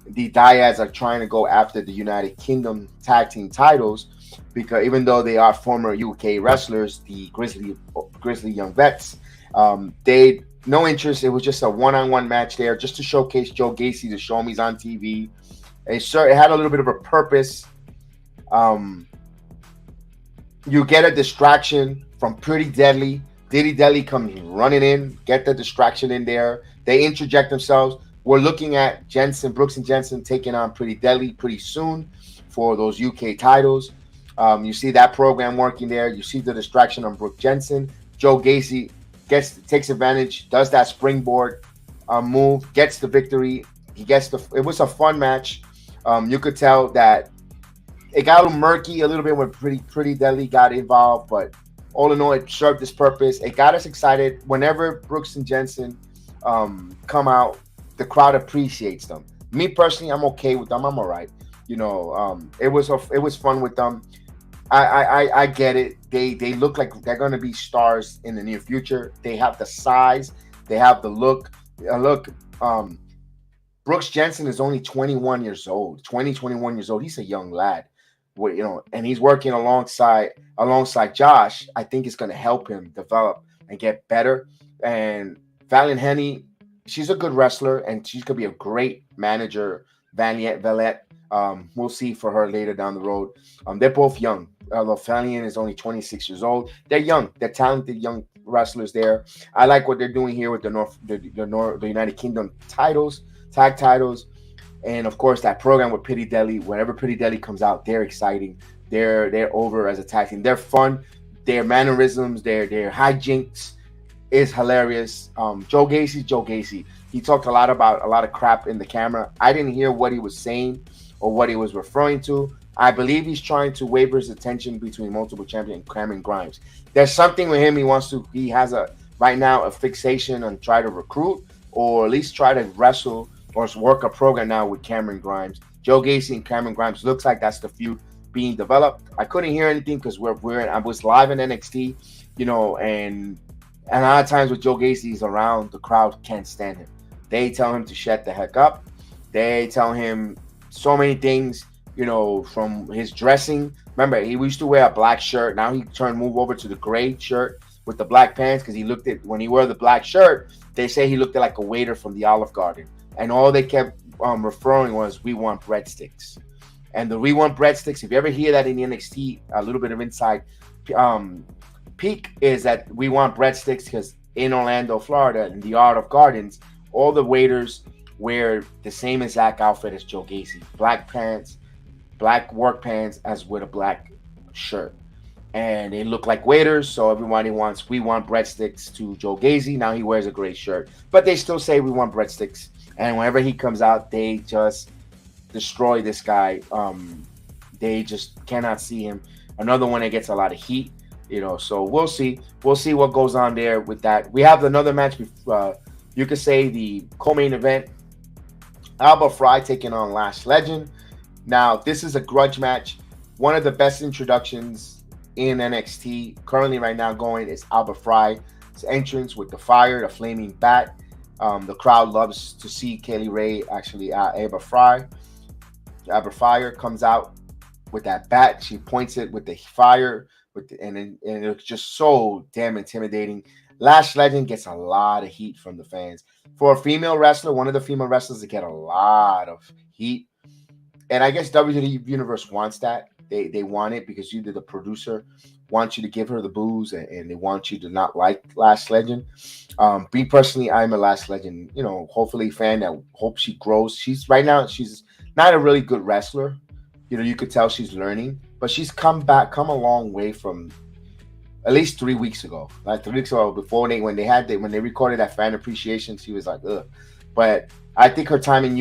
the dyads are trying to go after the United Kingdom tag team titles, because even though they are former UK wrestlers, the Grizzly Young Vets, they no interest. It was just a one-on-one match there, just to showcase Joe Gacy, to show him he's on TV. It had a little bit of a purpose. You get a distraction from Pretty Deadly. Diddy Deadly comes running in, get the distraction in there. They interject themselves. We're looking at Brooks and Jensen taking on Pretty Deadly pretty soon for those UK titles. You see that program working there. You see the distraction on Brooke Jensen. Joe Gacy takes advantage, does that springboard move, gets the victory. It was a fun match. You could tell that it got a little murky a little bit when Pretty Deadly got involved, but all in all, it served its purpose. It got us excited. Whenever Brooks and Jensen come out, the crowd appreciates them. Me personally, I'm okay with them. I'm all right. It was fun with them. I get it. They look like they're going to be stars in the near future. They have the size. They have the look. Brooks Jensen is only 21 years old. 21 years old. He's a young lad. And he's working alongside Josh. I think it's going to help him develop and get better. And Fallon Henny, she's a good wrestler, and she's going to be a great manager. Valette, we'll see for her later down the road. They're both young. Although Fallon is only 26 years old, they're young. They're talented young wrestlers there. I like what they're doing here with the United Kingdom titles, tag titles. And of course, that program with Pretty Deadly. Whenever Pretty Deadly comes out, they're exciting. They're over as a tag team. They're fun. Their mannerisms, their hijinks is hilarious. Joe Gacy. He talked a lot about a lot of crap in the camera. I didn't hear what he was saying or what he was referring to. I believe he's trying to waver his attention between multiple champion Cameron Grimes. There's something with him. He has right now a fixation on try to recruit, or at least try to wrestle or work a program now with Cameron Grimes. Joe Gacy and Cameron Grimes looks like that's the feud being developed. I couldn't hear anything because I was live in NXT, and a lot of times with Joe Gacy's around, the crowd can't stand him. They tell him to shut the heck up. They tell him so many things, from his dressing. Remember, he used to wear a black shirt. Now he moved over to the gray shirt with the black pants because he looked at when he wore the black shirt. They say he looked like a waiter from the Olive Garden, and all they kept referring was "We want breadsticks." And the "We want breadsticks." If you ever hear that in the NXT, a little bit of inside peek is that we want breadsticks because in Orlando, Florida, in the Art of Gardens, all the waiters wear the same exact outfit as Joe Gacy: black pants, black work pants, as with a black shirt. And they look like waiters, so everybody wants "We want breadsticks" to Joe Gacy. Now he wears a gray shirt, but they still say "We want breadsticks." And whenever he comes out, they just destroy this guy. They just cannot see him. Another one that gets a lot of heat, so we'll see what goes on there with that. We have another match, you could say the co-main event, Alba Fyre taking on Lash Legend. Now this is a grudge match. One of the best introductions in NXT currently right now going is Alba Fyre's entrance with the fire, the flaming bat. The crowd loves to see Kaylee Ray, actually Alba Fyre. Alba Fyre comes out with that bat. She points it with the fire, and it's just so damn intimidating. Lash Legend gets a lot of heat from the fans. For a female wrestler, one of the female wrestlers to get a lot of heat. And I guess WWE Universe wants that. They want it because you, the producer, want you to give her the booze, and they want you to not like Lash Legend. Me personally, I'm a Lash Legend, hopefully fan that hope she grows. She's not a really good wrestler. You could tell she's learning, but she's come a long way from at least 3 weeks ago. Like 3 weeks ago, before when they recorded that fan appreciation, she was like, ugh. But I think her time in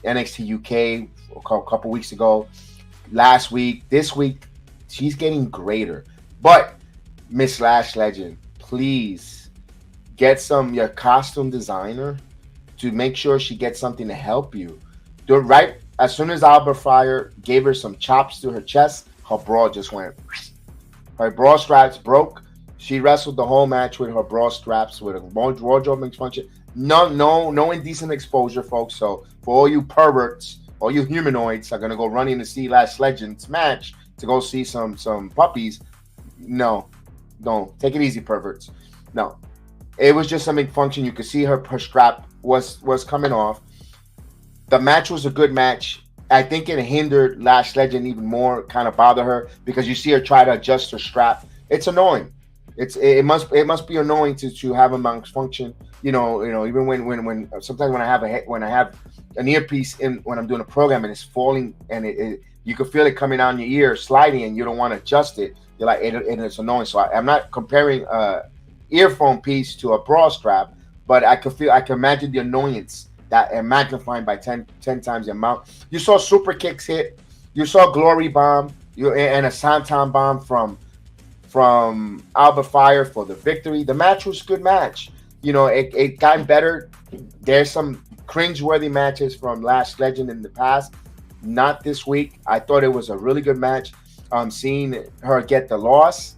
NXT UK a couple weeks ago, last week, this week, she's getting greater. But Miss Lash Legend, please get your costume designer to make sure she gets something to help you. Do it right. As soon as Alba Fyre gave her some chops to her chest, her bra just went. Her bra straps broke. She wrestled the whole match with her bra straps with a wardrobe malfunction. No indecent exposure, folks. So for all you perverts, all you humanoids are gonna go running to see Lash Legend's match to go see some puppies. No, don't take it easy, perverts. No, it was just something function. You could see her strap was coming off. The match was a good match. I think it hindered Lash Legend even more, kind of bother her because you see her try to adjust her strap. It's annoying. It must be annoying to have a malfunction. Even when sometimes when I have an earpiece in when I'm doing a program and it's falling and you can feel it coming out in your ear sliding and you don't want to adjust it. You're like it's annoying. So I'm not comparing a earphone piece to a bra strap, but I can imagine the annoyance that and magnifying by 10 times the amount. You saw super kicks hit. You saw glory bomb. And a Santon bomb from Alba Fyre for the victory. The match was a good match. It got better. There's some cringe-worthy matches from Lash Legend in the past. Not this week. I thought it was a really good match. Seeing her get the loss.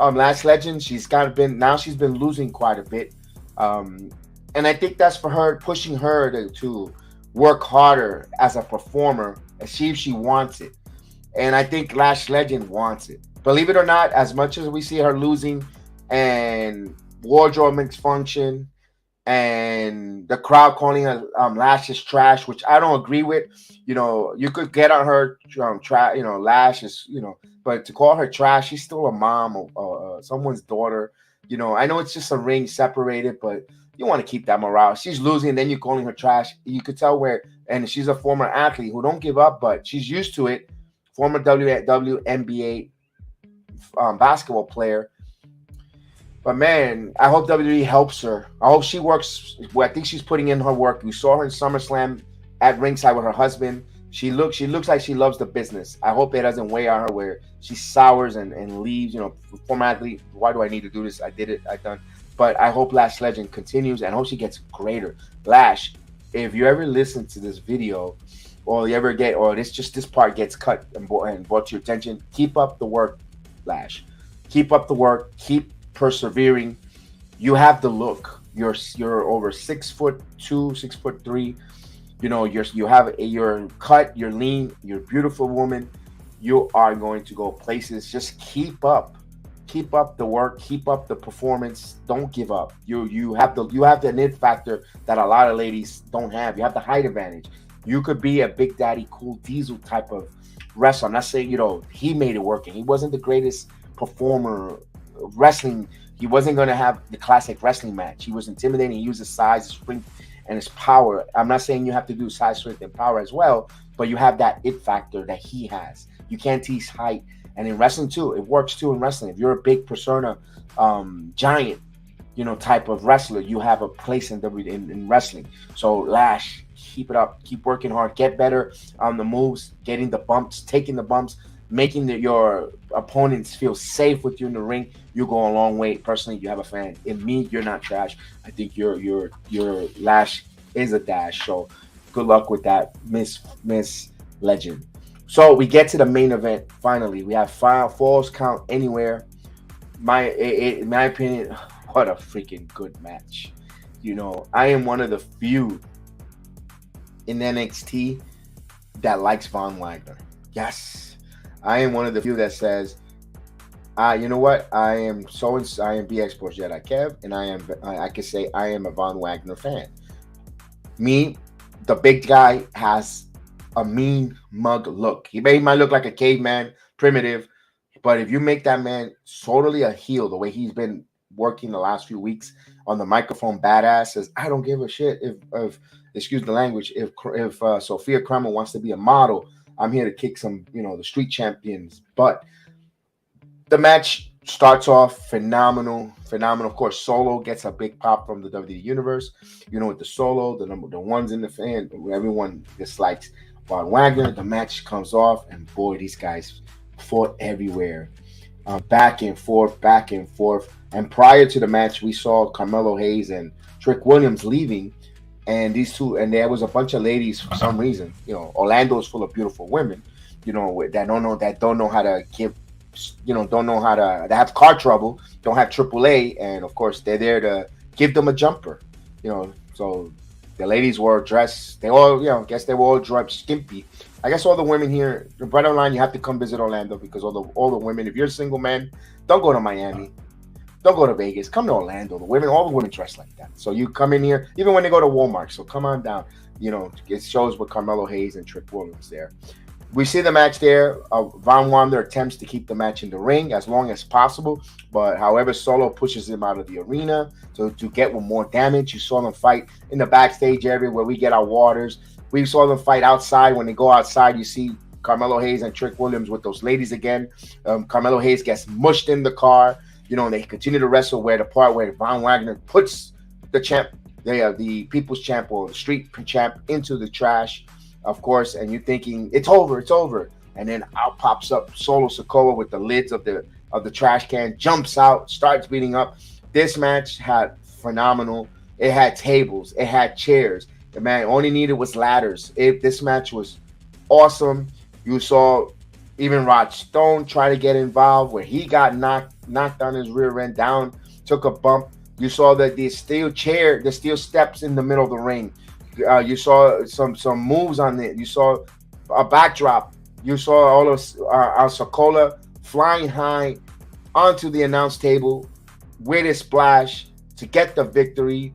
Lash Legend, she's been losing quite a bit. And I think that's for her, pushing her to work harder as a performer and see if she wants it. And I think Lash Legend wants it. Believe it or not, as much as we see her losing and wardrobe malfunction and the crowd calling her Lash is trash, which I don't agree with. You could get on her, Lash is, but to call her trash, she's still a mom or someone's daughter. I know it's just a ring separated, but you want to keep that morale. She's losing, then you're calling her trash. You could tell and she's a former athlete who don't give up, but she's used to it. Former WNBA basketball player. But man, I hope WWE helps her. I hope she works. I think she's putting in her work. We saw her in SummerSlam at ringside with her husband. She looks like she loves the business. I hope it doesn't weigh on her where she sours and leaves. Former athlete, why do I need to do this? I did it. I done. But I hope Lash Legend continues and I hope she gets greater. Lash, if you ever listen to this video or you ever this part gets cut and brought to your attention, keep up the work, Lash. Keep up the work. Keep persevering. You have the look. You're over 6'2", 6'3". You're cut. You're lean. You're a beautiful woman. You are going to go places. Just keep up. keep up the work, keep up the performance. Don't give up. You have the it factor that a lot of ladies don't have. You have the height advantage. You could be a Big Daddy Cool Diesel type of wrestler. I'm not saying he made it work, and he wasn't the greatest performer wrestling. He wasn't going to have the classic wrestling match. He was intimidating. He used his size, his strength, and his power. I'm not saying you have to do size, strength, and power as well, but you have that it factor that he has. You can't tease height. And in wrestling too, it works too in wrestling. If you're a big persona, giant, type of wrestler, you have a place in wrestling. So Lash, keep it up, keep working hard, get better on the moves, getting the bumps, taking the bumps, making your opponents feel safe with you in the ring. You go a long way. Personally, you have a fan. In me, you're not trash. I think your Lash is a dash. So good luck with that, Miss Legend. So we get to the main event. Finally, we have Falls Count Anywhere. In my opinion, what a freaking good match. I am one of the few in NXT that likes Von Wagner. Yes, I am one of the few that says, you know what? I am BX Sports Jedi Kev, and I can say I am a Von Wagner fan. Me, the big guy, has a mean mug look. He might look like a caveman, primitive, but if you make that man totally a heel, the way he's been working the last few weeks on the microphone, badass, says, I don't give a shit if excuse the language, if Sophia Kramer wants to be a model, I'm here to kick some, the street champions. But the match starts off phenomenal. Of course, Solo gets a big pop from the WWE Universe. With the Solo, the ones in the fan, everyone dislikes Von Wagner. The match comes off, and boy, these guys fought everywhere, back and forth. And prior to the match, we saw Carmelo Hayes and Trick Williams leaving, and there was a bunch of ladies for some reason. Orlando's full of beautiful women, that don't know how to give, they have car trouble, don't have AAA, and of course they're there to give them a jumper. So the ladies were dressed. They all, guess they were all dressed skimpy. I guess all the women here, the bottom line, you have to come visit Orlando because all the women, if you're a single man, don't go to Miami. Don't go to Vegas. Come to Orlando. All the women dress like that. So you come in here, even when they go to Walmart. So come on down. It shows with Carmelo Hayes and Trick Williams there. We see the match there. Von Wagner attempts to keep the match in the ring as long as possible. But however, Solo pushes him out of the arena to get with more damage. You saw them fight in the backstage area where we get our waters. We saw them fight outside. When they go outside, you see Carmelo Hayes and Trick Williams with those ladies again. Carmelo Hayes gets mushed in the car. They continue to wrestle where the part where Von Wagner puts the champ, the people's champ or the street champ into the trash, of course, and you're thinking it's over. And then out pops up Solo Sikoa with the lids of the trash can, jumps out, starts beating up. This match had phenomenal. It had tables, it had chairs. The man only needed was ladders. This match was awesome. You saw even Rod Stone try to get involved where he got knocked on his rear end down, took a bump. You saw that the steel steps in the middle of the ring. You saw some moves on it. You saw a backdrop. You saw all of Sokola flying high onto the announce table with a splash to get the victory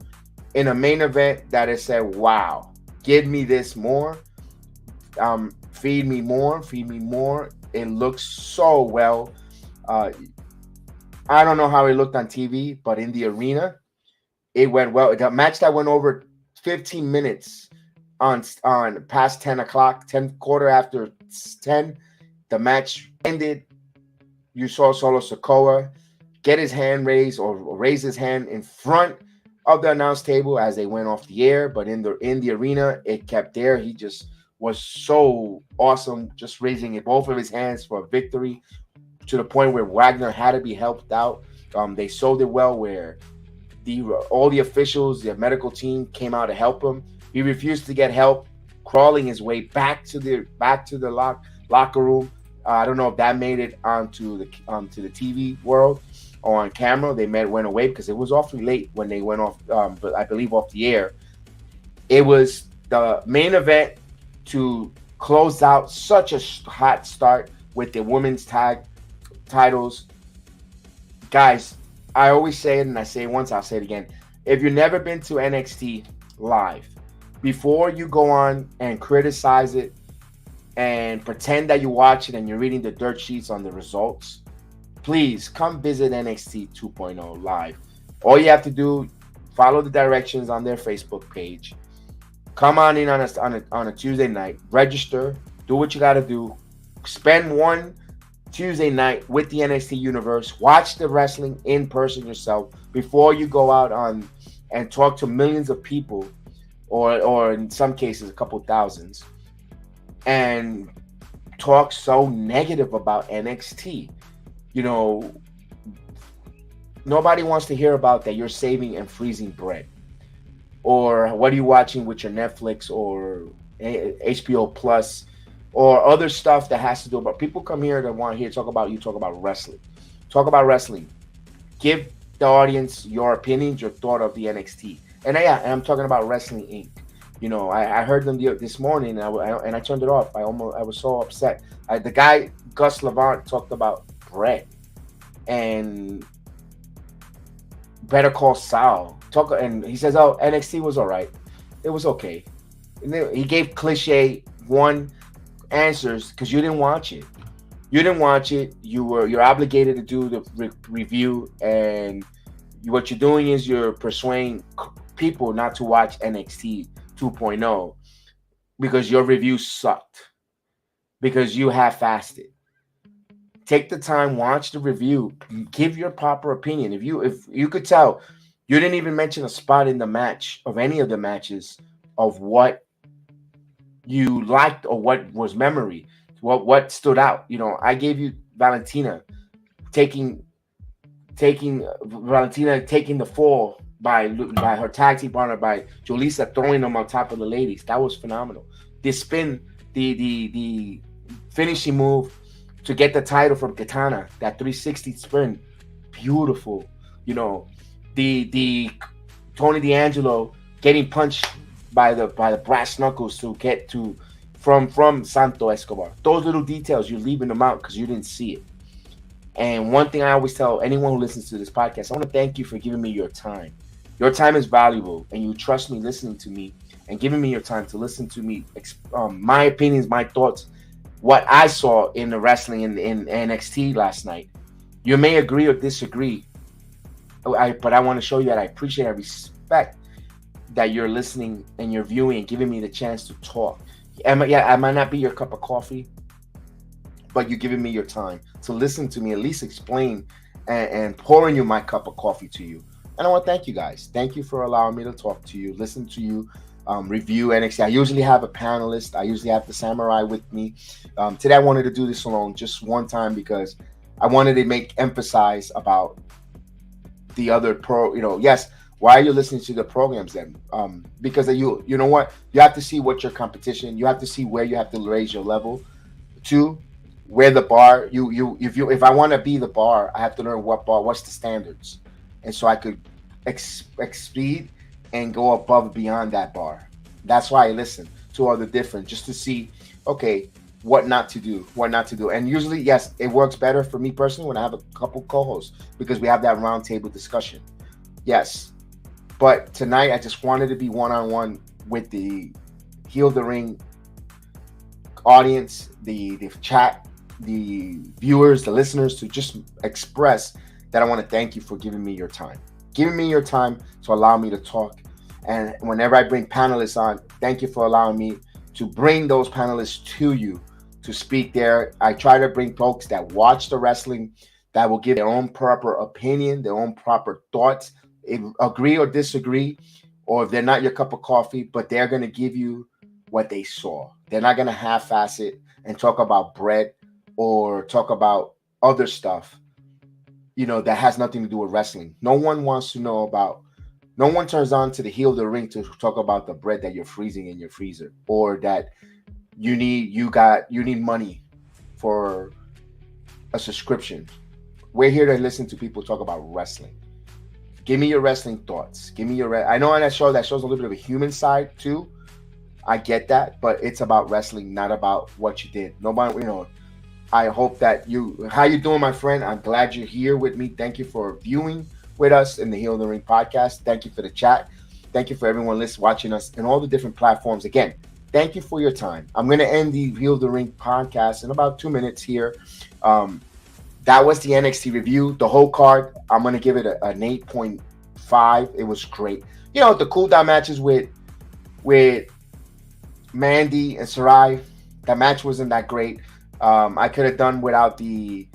in a main event that has said, wow, give me this more. Feed me more. It looks so well. I don't know how it looked on TV, but in the arena, it went well. The match that went over 15 minutes on past 10 o'clock, quarter after 10, the match ended. You saw Solo Sikoa get his hand raised or raise his hand in front of the announce table as they went off the air, but in the arena, it kept there. He just was so awesome, just raising both of his hands for a victory to the point where Wagner had to be helped out. They sold it well where all the officials, the medical team came out to help him. He refused to get help, crawling his way back to the locker room. I don't know if that made it onto the TV world or on camera. They went away because it was awfully late when they went off, but I believe off the air. It was the main event to close out such a hot start with the women's tag titles. guys, I always say it, and I say it once, I'll say it again. If you've never been to NXT live, before you go on and criticize it and pretend that you watch it and you're reading the dirt sheets on the results, please come visit NXT 2.0 live. All you have to do, follow the directions on their Facebook page. Come on in on a Tuesday night. Register. Do what you got to do. Spend one Tuesday night with the NXT universe. Watch the wrestling in person yourself before you go out on and talk to millions of people, or in some cases a couple thousands, and talk so negative about NXT. You know, nobody wants to hear about that you're saving and freezing bread, or what are you watching with your Netflix or HBO Plus, or other stuff that has to do about. People come here that want to hear talk about wrestling. Talk about wrestling. Give the audience your opinions, your thought of the NXT. And I'm talking about Wrestling Inc. You know, I heard them this morning, and I turned it off. I was so upset. The guy Gus Levant talked about bread and Better Call Saul. And he says, "Oh, NXT was all right. It was okay." And then he gave cliche one answers because you didn't watch it. You didn't watch it. You're obligated to do the review, and what you're doing is you're persuading people not to watch NXT 2.0 because your review sucked, because you half-assed it. Take the time, watch the review, give your proper opinion. If you could tell, you didn't even mention a spot in the match of any of the matches of what you liked or what was memory, what stood out. You know, I gave you Valentina taking the fall by her tag team partner, by Yulisa throwing them on top of the ladies. That was phenomenal. The spin, the finishing move to get the title from Katana, that 360 spin, beautiful. You know, the Tony D'Angelo getting punched by the brass knuckles to get to from Santo Escobar. Those little details, you're leaving them out because you didn't see it. And one thing I always tell anyone who listens to this podcast, I want to thank you for giving me your time. Your time is valuable, and you trust me listening to me and giving me your time to listen to me, my opinions, my thoughts, what I saw in the wrestling in NXT last night. You may agree or disagree, but I want to show you that I appreciate, I respect that you're listening and you're viewing and giving me the chance to talk. I might not be your cup of coffee, but you're giving me your time to listen to me, at least explain and pouring you my cup of coffee to you. And I want to thank you guys. Thank you for allowing me to talk to you, listen to you, review NXT. I usually have a panelist. I usually have the Samurai with me. Today I wanted to do this alone just one time because I wanted to emphasize about the other yes, why are you listening to the programs then? Because you know what? You have to see what your competition, you have to see where you have to raise your level to, where the bar, if I want to be the bar, I have to learn what bar, what's the standards. And so I could exceed and go above and beyond that bar. That's why I listen to all the different, just to see, okay, what not to do. And usually, yes, it works better for me personally when I have a couple co-hosts because we have that round table discussion. Yes. But tonight, I just wanted to be one-on-one with the Heel the Ring audience, the chat, the viewers, the listeners, to just express that I want to thank you for giving me your time. Giving me your time to allow me to talk. And whenever I bring panelists on, thank you for allowing me to bring those panelists to you to speak there. I try to bring folks that watch the wrestling, that will give their own proper opinion, their own proper thoughts, agree or disagree, or if they're not your cup of coffee, but they're going to give you what they saw. They're not going to half-ass it and talk about bread or talk about other stuff, that has nothing to do with wrestling. No one wants to know about, no one turns on to the Heel of the Ring to talk about the bread that you're freezing in your freezer, or that you need money for a subscription. We're here to listen to people talk about wrestling. Give me your wrestling thoughts. Give me your, I know on that shows a little bit of a human side too. I get that, but it's about wrestling, not about what you did. Nobody, I hope that how you doing, my friend? I'm glad you're here with me. Thank you for viewing with us in the Heal the Ring podcast. Thank you for the chat. Thank you for everyone watching us in all the different platforms. Again, thank you for your time. I'm going to end the Heal the Ring podcast in about 2 minutes here. That was the NXT review. The whole card, I'm going to give it an 8.5. It was great. You know, the cool down matches with Mandy and Saray, that match wasn't that great. I could have done without the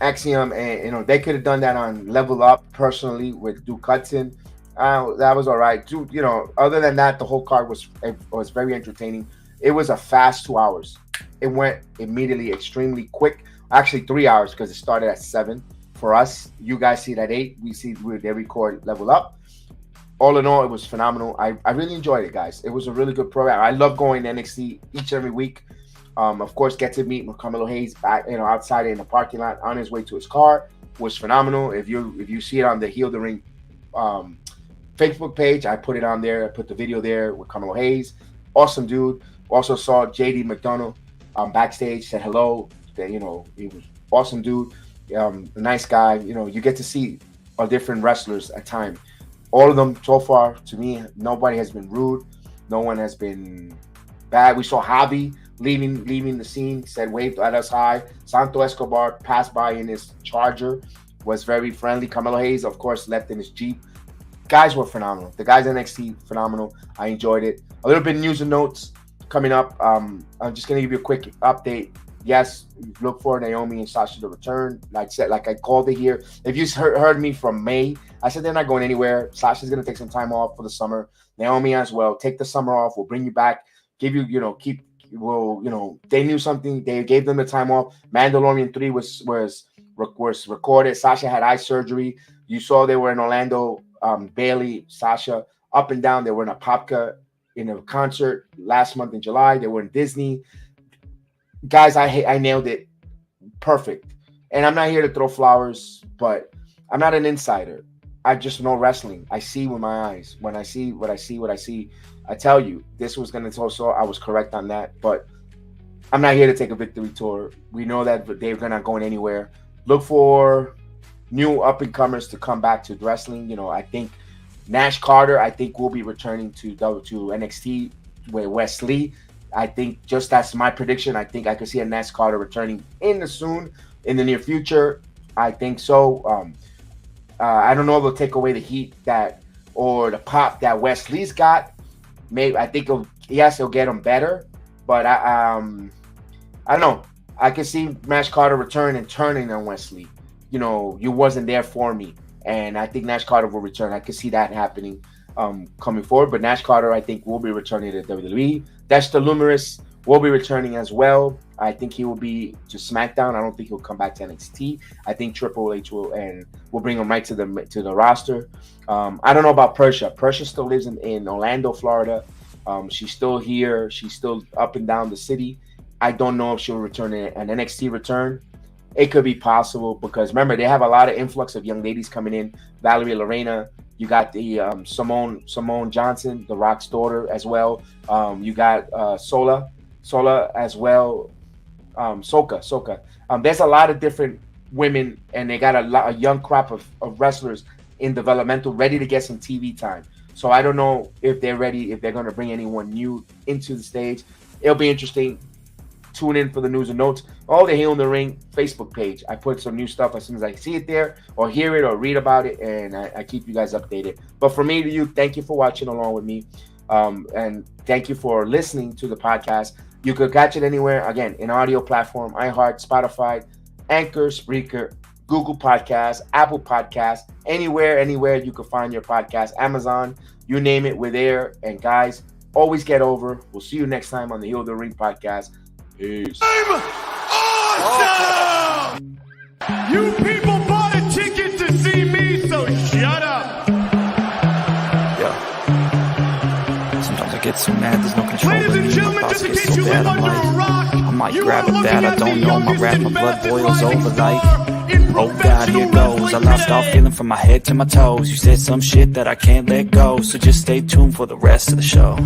Axiom, and you know, they could have done that on Level Up personally with Duke Hudson. That was all right. Dude, you know, other than that, the whole card was very entertaining. It was a fast 2 hours. It went immediately, extremely quick. Actually, 3 hours because it started at 7 for us. You guys see it at 8. They record Level Up. All in all, it was phenomenal. I really enjoyed it, guys. It was a really good program. I love going to NXT each and every week. Of course, get to meet Carmelo Hayes back, you know, outside in the parking lot on his way to his car was phenomenal. If you see it on the Heal the Ring Facebook page, I put it on there. I put the video there with Carmelo Hayes. Awesome dude. Also saw JD McDonough backstage. Said hello. You know, he was awesome dude. A nice guy. You know, you get to see different wrestlers at times. All of them so far, to me, nobody has been rude. No one has been bad. We saw Javi leaving the scene, waved at us hi. Santo Escobar passed by in his Charger, was very friendly. Carmelo Hayes, of course, left in his Jeep. Guys were phenomenal. The guys in NXT, phenomenal. I enjoyed it. A little bit of news and notes coming up. I'm just going to give you a quick update. Yes, look for Naomi and Sasha to return. Like I called it here. If you heard me from May, I said they're not going anywhere. Sasha's going to take some time off for the summer. Naomi as well. Take the summer off. We'll bring you back. Give you, you know, they knew something. They gave them the time off. Mandalorian 3 was recorded. Sasha had eye surgery. You saw they were in Orlando. Bailey, Sasha, up and down. They were in Apopka in a concert last month in July. They were in Disney. Guys, I nailed it. Perfect. And I'm not here to throw flowers, but I'm not an insider. I just know wrestling. I see with my eyes. When I see what I see, I tell you, this was going to also, I was correct on that, but I'm not here to take a victory tour. We know that they're not going anywhere. Look for new up-and-comers to come back to wrestling. You know, I think Nash Carter, will be returning to NXT with Wes Lee. I think just that's my prediction. I think I could see a Nash Carter returning in the near future. I think so. I don't know if it'll take away the heat or the pop that Wes Lee's got. Maybe I think he'll get him better, but I don't know. I can see Nash Carter return and turning on Wesley. You know, you wasn't there for me, and I think Nash Carter will return. I can see that happening coming forward. But Nash Carter, I think, will be returning to WWE. Dexter Lumis will be returning as well. I think he will be to SmackDown. I don't think he'll come back to NXT. I think Triple H will bring him right to the roster. I don't know about Persia. Persia still lives in Orlando, Florida. She's still here. She's still up and down the city. I don't know if she'll return an NXT return. It could be possible because remember they have a lot of influx of young ladies coming in. Valerie Lorena. You got the Simone Johnson, The Rock's daughter, as well. You got Sola as well. Soka. There's a lot of different women, and they got a young crop of wrestlers in developmental, ready to get some TV time. So I don't know if they're ready, if they're going to bring anyone new into the stage. It'll be interesting. Tune in for the news and notes. All the Heal in the Ring Facebook page. I put some new stuff as soon as I see it there, or hear it, or read about it, and I keep you guys updated. But for me to you, thank you for watching along with me, and thank you for listening to the podcast. You could catch it anywhere, again, in audio platform, iHeart, Spotify, Anchor, Spreaker, Google Podcasts, Apple Podcasts, anywhere you can find your podcast, Amazon, you name it, we're there. And guys, always get over. We'll see you next time on the Heal the Ring podcast. Peace. I'm awesome! You people bought a ticket to see me, so shut up! Sometimes I get so mad, there's no control. Ladies and gentlemen, just in case you live under a rock, I might grab a bat, I don't know, my rap, my blood boils over like, oh God, here goes. I lost all feeling from my head to my toes. You said some shit that I can't let go, so just stay tuned for the rest of the show.